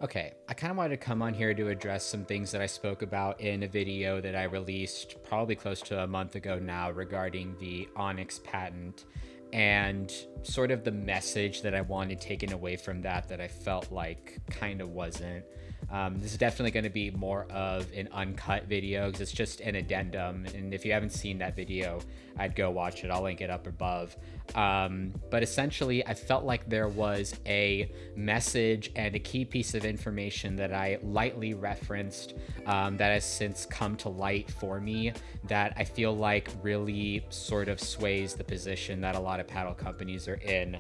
Okay, I kind of wanted to come on here to address some things that I spoke about in a video that I released probably close to a month ago now regarding the Onyx patent and sort of the message that I wanted taken away from that I felt like kind of wasn't. This is definitely going to be more of an uncut video because it's just an addendum. And if you haven't seen that video, I'd go watch it. I'll link it up above. But essentially, I felt like there was a message and a key piece of information that I lightly referenced that has since come to light for me that I feel like really sort of sways the position that a lot of paddle companies are in.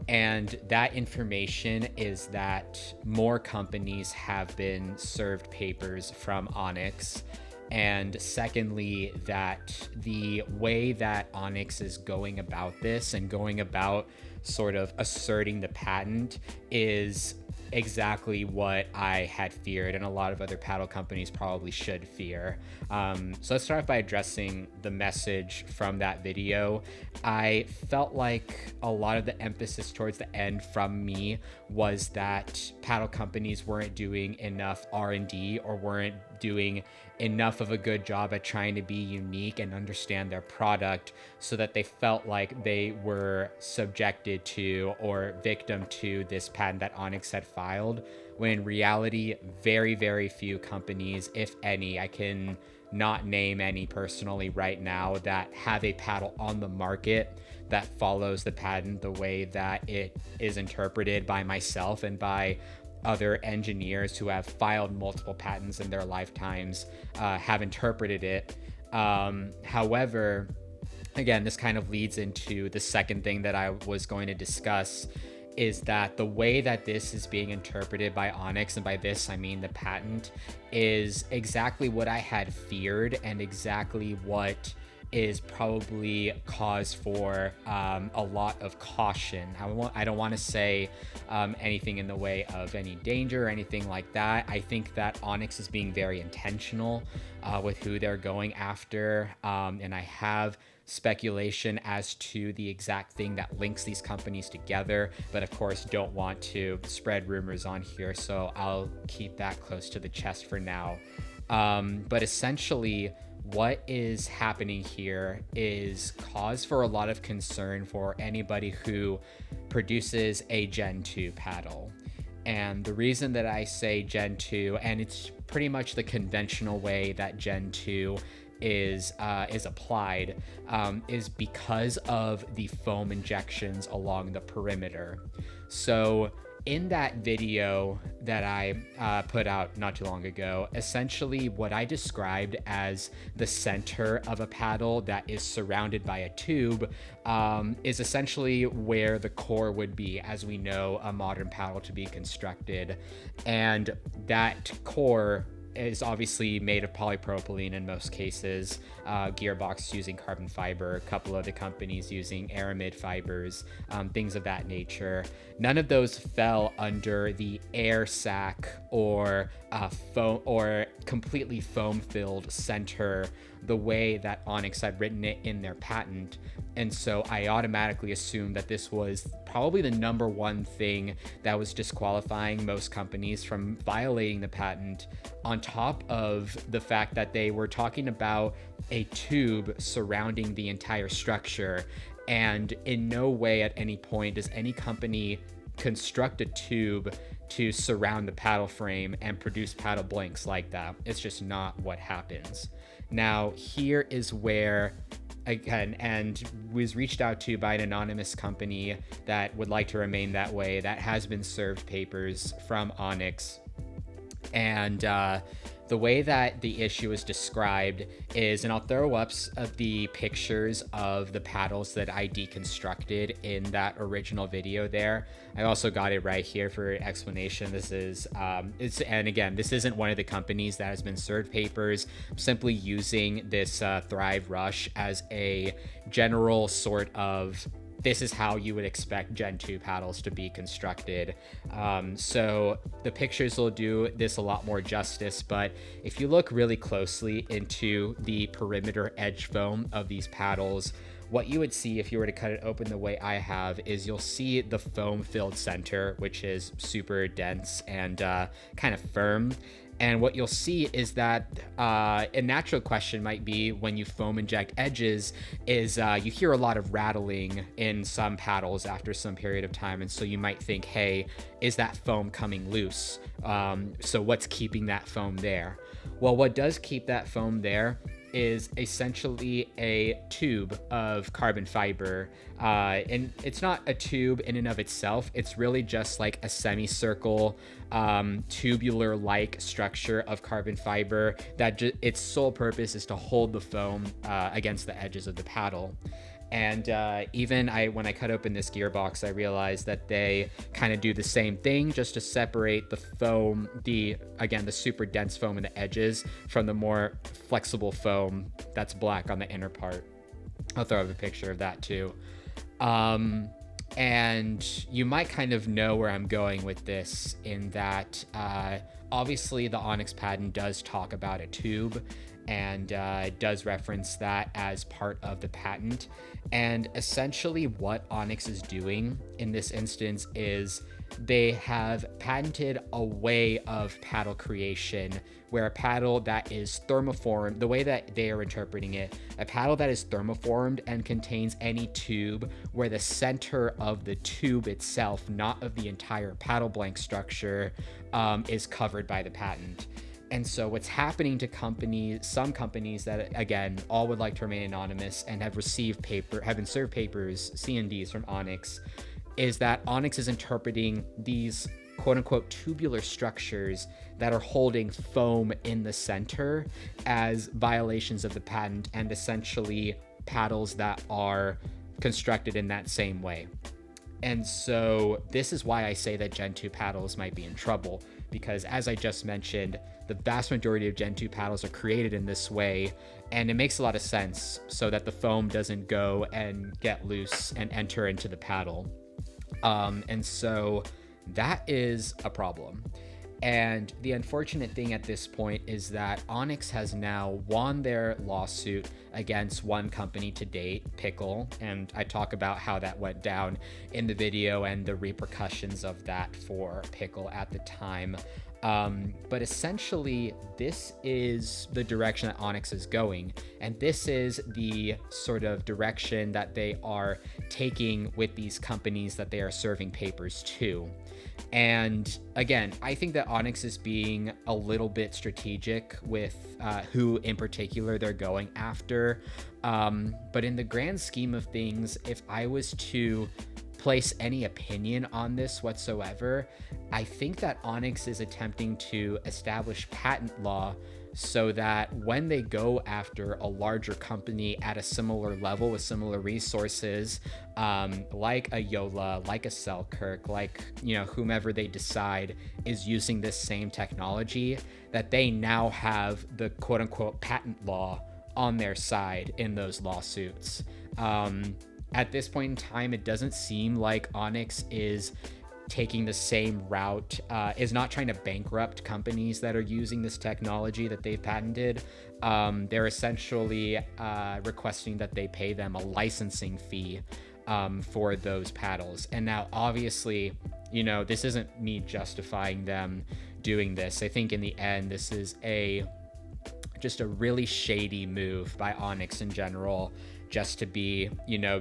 And that information is that more companies have been served papers from Onix. And secondly, that the way that Onix is going about this and going about sort of asserting the patent is exactly what I had feared, and a lot of other paddle companies probably should fear. So let's start off by addressing the message from that video. I felt like a lot of the emphasis towards the end from me was that paddle companies weren't doing enough R&D or weren't doing enough of a good job at trying to be unique and understand their product so that they felt like they were subjected to or victim to this patent that Onix had filed, when in reality, very, very few companies, if any, I can not name any personally right now, that have a paddle on the market that follows the patent the way that it is interpreted by myself and by other engineers who have filed multiple patents in their lifetimes, have interpreted it. However, again, this kind of leads into the second thing that I was going to discuss, is that the way that this is being interpreted by Onix, and by this I mean the patent, is exactly what I had feared and exactly what is probably cause for a lot of caution. I don't want to say anything in the way of any danger or anything like that. I think that Onix is being very intentional with who they're going after, and I have speculation as to the exact thing that links these companies together, but of course don't want to spread rumors on here, so I'll keep that close to the chest for now. But essentially, what is happening here is cause for a lot of concern for anybody who produces a Gen 2 paddle. And the reason that I say Gen 2, and it's pretty much the conventional way that Gen 2 is applied, is because of the foam injections along the perimeter. So in that video that I put out not too long ago, essentially what I described as the center of a paddle that is surrounded by a tube is essentially where the core would be, as we know a modern paddle to be constructed. And that core is obviously made of polypropylene in most cases, gearbox using carbon fiber, a couple other companies using aramid fibers, things of that nature. None of those fell under the air sac or foam or completely foam filled center the way that Onix had written it in their patent. And so I automatically assumed that this was probably the number one thing that was disqualifying most companies from violating the patent, on top of the fact that they were talking about a tube surrounding the entire structure. And in no way at any point does any company construct a tube to surround the paddle frame and produce paddle blanks like that. It's just not what happens. Now, here is where, again, and was reached out to by an anonymous company that would like to remain that way, that has been served papers from Onix. And the way that the issue is described is, and I'll throw up the pictures of the paddles that I deconstructed in that original video there. I also got it right here for explanation. This is, and again, this isn't one of the companies that has been served papers. I'm simply using this Thrive Rush as a general sort of this is how you would expect Gen 2 paddles to be constructed. So the pictures will do this a lot more justice, but if you look really closely into the perimeter edge foam of these paddles, what you would see if you were to cut it open the way I have is you'll see the foam filled center, which is super dense and kind of firm. And what you'll see is that a natural question might be when you foam inject edges is you hear a lot of rattling in some paddles after some period of time. And so you might think, hey, is that foam coming loose? So what's keeping that foam there? Well, what does keep that foam there is essentially a tube of carbon fiber. And it's not a tube in and of itself. It's really just like a semicircle, tubular-like structure of carbon fiber that its sole purpose is to hold the foam against the edges of the paddle. And even when I cut open this gearbox, I realized that they kind of do the same thing, just to separate the foam, the super dense foam in the edges from the more flexible foam that's black on the inner part. I'll throw up a picture of that too. And you might kind of know where I'm going with this in that obviously the Onix patent does talk about a tube, and does reference that as part of the patent. And essentially what Onix is doing in this instance is they have patented a way of paddle creation where a paddle that is thermoformed, the way that they are interpreting it, a paddle that is thermoformed and contains any tube where the center of the tube itself, not of the entire paddle blank structure, is covered by the patent. And so what's happening to some companies that, again, all would like to remain anonymous and have been served papers, C&Ds from Onix, is that Onix is interpreting these quote unquote tubular structures that are holding foam in the center as violations of the patent, and essentially paddles that are constructed in that same way. And so this is why I say that Gen 2 paddles might be in trouble, because as I just mentioned, the vast majority of Gen 2 paddles are created in this way, and it makes a lot of sense so that the foam doesn't go and get loose and enter into the paddle. And so that is a problem. And the unfortunate thing at this point is that Onix has now won their lawsuit against one company to date, Pickle, and I talk about how that went down in the video and the repercussions of that for Pickle at the time. But essentially, this is the direction that Onix is going, and this is the sort of direction that they are taking with these companies that they are serving papers to. And again, I think that Onix is being a little bit strategic with who in particular they're going after. But in the grand scheme of things, if I was to place any opinion on this whatsoever, I think that Onix is attempting to establish patent law so that when they go after a larger company at a similar level with similar resources, like a Yola, like a Selkirk, like, whomever they decide is using this same technology, that they now have the quote unquote patent law on their side in those lawsuits. At this point in time, it doesn't seem like Onix is taking the same route, is not trying to bankrupt companies that are using this technology that they've patented. They're essentially requesting that they pay them a licensing fee for those paddles. And now, obviously, this isn't me justifying them doing this. I think in the end, this is just a really shady move by Onix in general, just to be,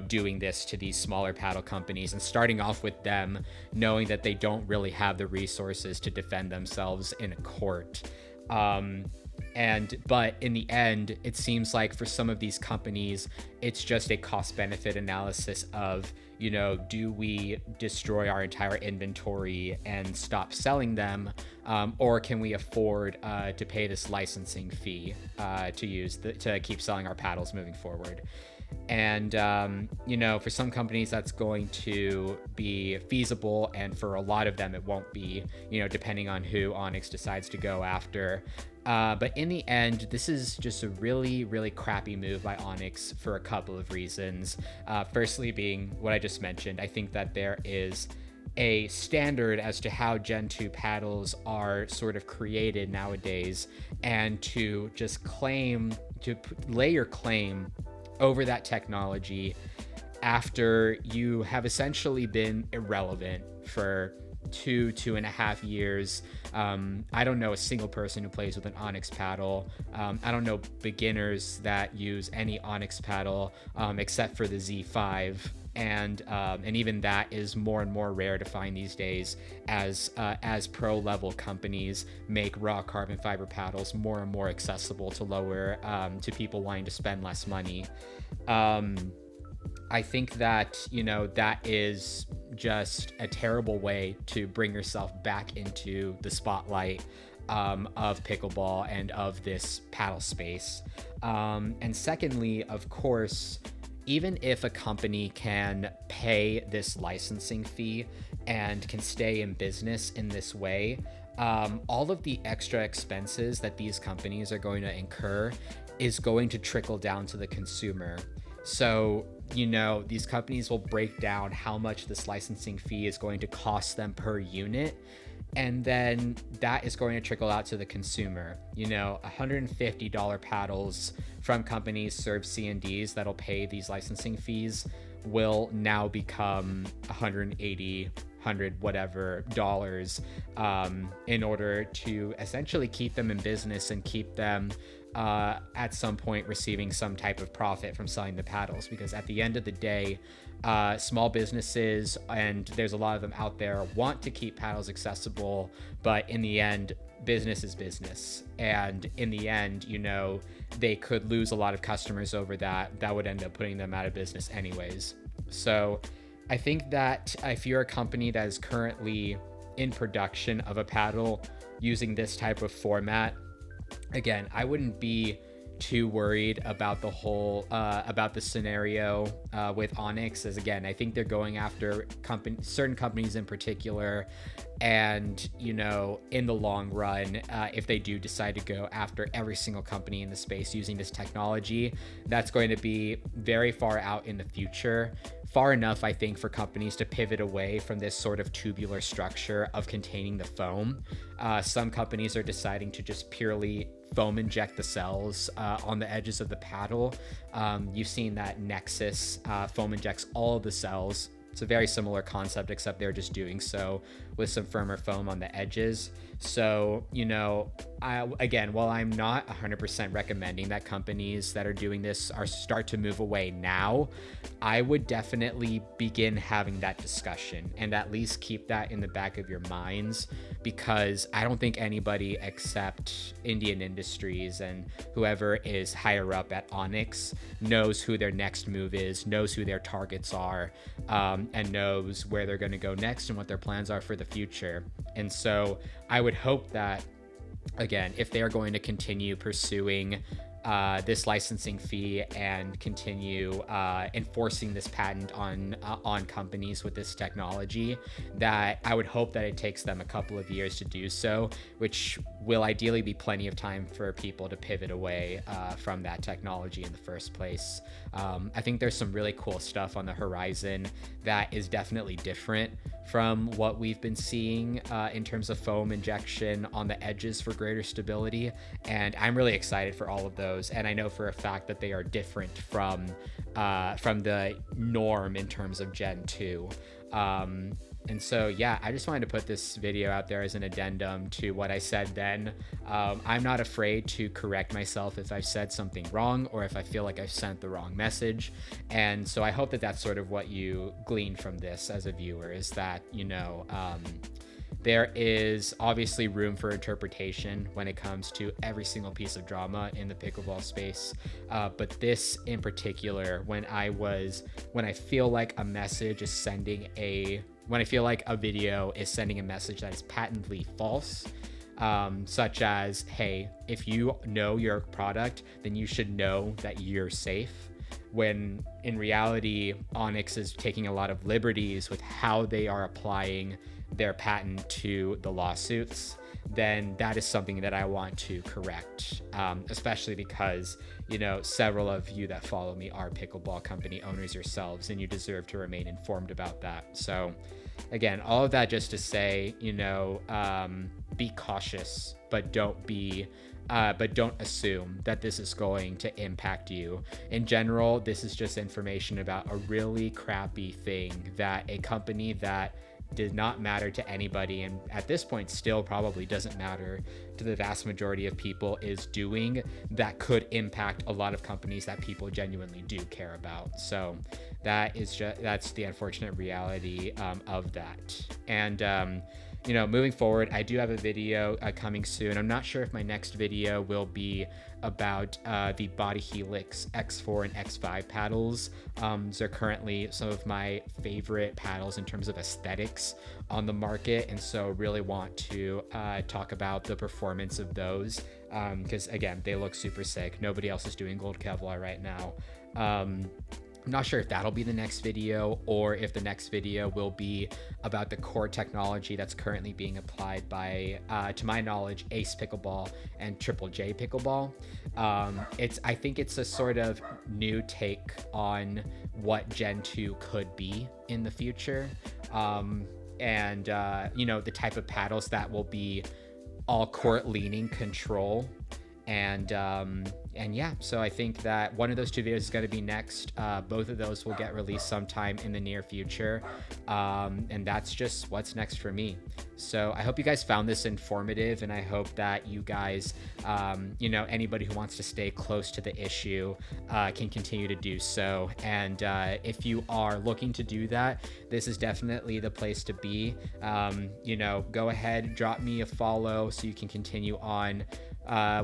doing this to these smaller paddle companies and starting off with them, knowing that they don't really have the resources to defend themselves in a court. But in the end, it seems like for some of these companies, it's just a cost-benefit analysis of, do we destroy our entire inventory and stop selling them, or can we afford to pay this licensing fee to keep selling our paddles moving forward? And, for some companies that's going to be feasible, and for a lot of them it won't be, depending on who Onix decides to go after. But in the end, this is just a really, really crappy move by Onix for a couple of reasons. Firstly, being what I just mentioned, I think that there is a standard as to how Gen 2 paddles are sort of created nowadays, and to just lay your claim over that technology after you have essentially been irrelevant for 2.5 years. I don't know a single person who plays with an Onix paddle. I don't know beginners that use any Onix paddle except for the Z5. And even that is more and more rare to find these days, as pro level companies make raw carbon fiber paddles more and more accessible to people wanting to spend less money. I think that, that is just a terrible way to bring yourself back into the spotlight of pickleball and of this paddle space. And secondly, of course, even if a company can pay this licensing fee and can stay in business in this way, all of the extra expenses that these companies are going to incur is going to trickle down to the consumer. So, these companies will break down how much this licensing fee is going to cost them per unit, and then that is going to trickle out to the consumer. $150 paddles from companies serve C&Ds that'll pay these licensing fees will now become 180, 100 whatever dollars, in order to essentially keep them in business and keep them at some point receiving some type of profit from selling the paddles. Because at the end of the day, small businesses, and there's a lot of them out there, want to keep paddles accessible, but in the end, business is business. And in the end, they could lose a lot of customers over that would end up putting them out of business anyways. So I think that if you're a company that is currently in production of a paddle using this type of format, again, I wouldn't be too worried about about the scenario with Onix, as again, I think they're going after certain companies in particular, and in the long run, if they do decide to go after every single company in the space using this technology, that's going to be very far out in the future. Far enough, I think, for companies to pivot away from this sort of tubular structure of containing the foam. Some companies are deciding to just purely foam inject the cells on the edges of the paddle. You've seen that Nexus foam injects all of the cells. It's a very similar concept, except they're just doing so with some firmer foam on the edges. So, while I'm not 100% recommending that companies that are doing this start to move away now, I would definitely begin having that discussion and at least keep that in the back of your minds, because I don't think anybody except Indian Industries and whoever is higher up at Onix knows who their next move is, knows who their targets are, and knows where they're going to go next and what their plans are for the future. And so I would hope that, again, if they are going to continue pursuing this licensing fee and continue enforcing this patent on companies with this technology, that I would hope that it takes them a couple of years to do so, which will ideally be plenty of time for people to pivot away from that technology in the first place. I think there's some really cool stuff on the horizon that is definitely different from what we've been seeing in terms of foam injection on the edges for greater stability, and I'm really excited for all of those. And I know for a fact that they are different from the norm in terms of Gen 2. And so, yeah, I just wanted to put this video out there as an addendum to what I said then. I'm not afraid to correct myself if I've said something wrong or if I feel like I've sent the wrong message. And so I hope that that's sort of what you glean from this as a viewer, is that, there is obviously room for interpretation when it comes to every single piece of drama in the pickleball space. But this in particular, when I feel like a message is when I feel like a video is sending a message that is patently false, such as, hey, if you know your product, then you should know that you're safe. When in reality, Onix is taking a lot of liberties with how they are applying their patent to the lawsuits. then that is something that I want to correct, especially because, several of you that follow me are pickleball company owners yourselves, and you deserve to remain informed about that. So again, all of that just to say, be cautious, but don't assume that this is going to impact you. In general, this is just information about a really crappy thing that a company that did not matter to anybody, and at this point still probably doesn't matter to the vast majority of people, is doing, that could impact a lot of companies that people genuinely do care about. So that's the unfortunate reality of that. And moving forward, I do have a video coming soon. I'm not sure if my next video will be about the Body Helix X4 and X5 paddles. These are currently some of my favorite paddles in terms of aesthetics on the market, and so really want to talk about the performance of those, because again, they look super sick. Nobody else is doing gold Kevlar right now. I'm not sure if that'll be the next video, or if the next video will be about the core technology that's currently being applied by, to my knowledge, Ace Pickleball and Triple J Pickleball. I think it's a sort of new take on what Gen 2 could be in the future. The type of paddles that will be all court leaning control. And yeah, so I think that one of those two videos is going to be next. Both of those will get released sometime in the near future. And that's just what's next for me. So I hope you guys found this informative, and I hope that you guys, anybody who wants to stay close to the issue can continue to do so. And if you are looking to do that, this is definitely the place to be. Go ahead, drop me a follow so you can continue on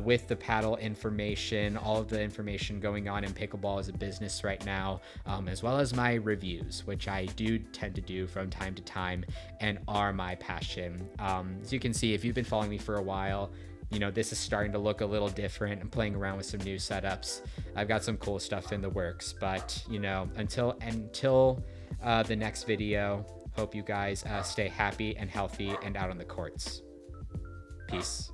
with the paddle information, all of the information going on in pickleball as a business right now, as well as my reviews, which I do tend to do from time to time and are my passion. As you can see, if you've been following me for a while, this is starting to look a little different. I'm playing around with some new setups. I've got some cool stuff in the works, but until the next video, hope you guys stay happy and healthy and out on the courts. Peace.